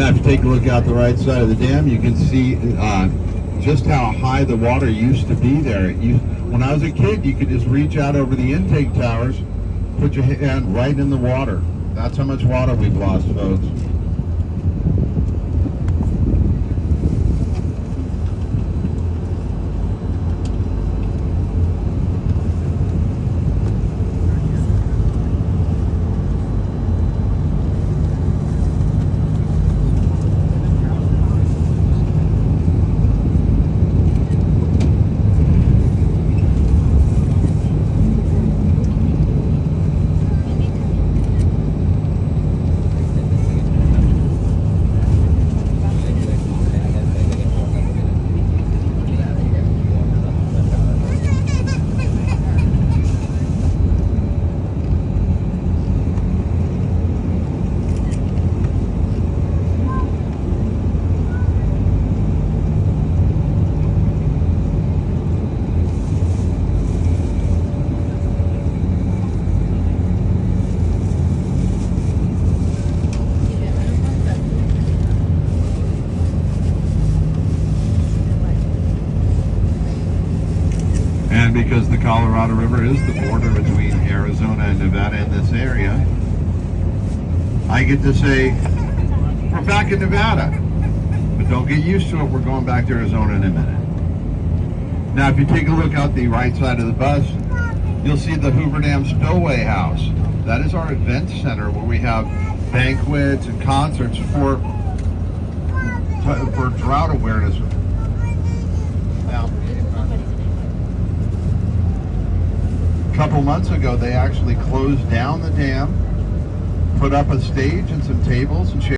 Now, if you take a look out the right side of the dam, you can see just how high the water used to be there. When I was a kid, you could just reach out over the intake towers, put your hand right in the water. That's how much water we've lost, folks. And because the Colorado River is the border between Arizona and Nevada in this area, I get to say, we're back in Nevada. But don't get used to it, we're going back to Arizona in a minute. Now, if you take a look out the right side of the bus, you'll see the Hoover Dam Spillway House. That is our event center where we have banquets and concerts for drought awareness. Now, a couple months ago, they actually closed down the dam, put up a stage and some tables and chairs.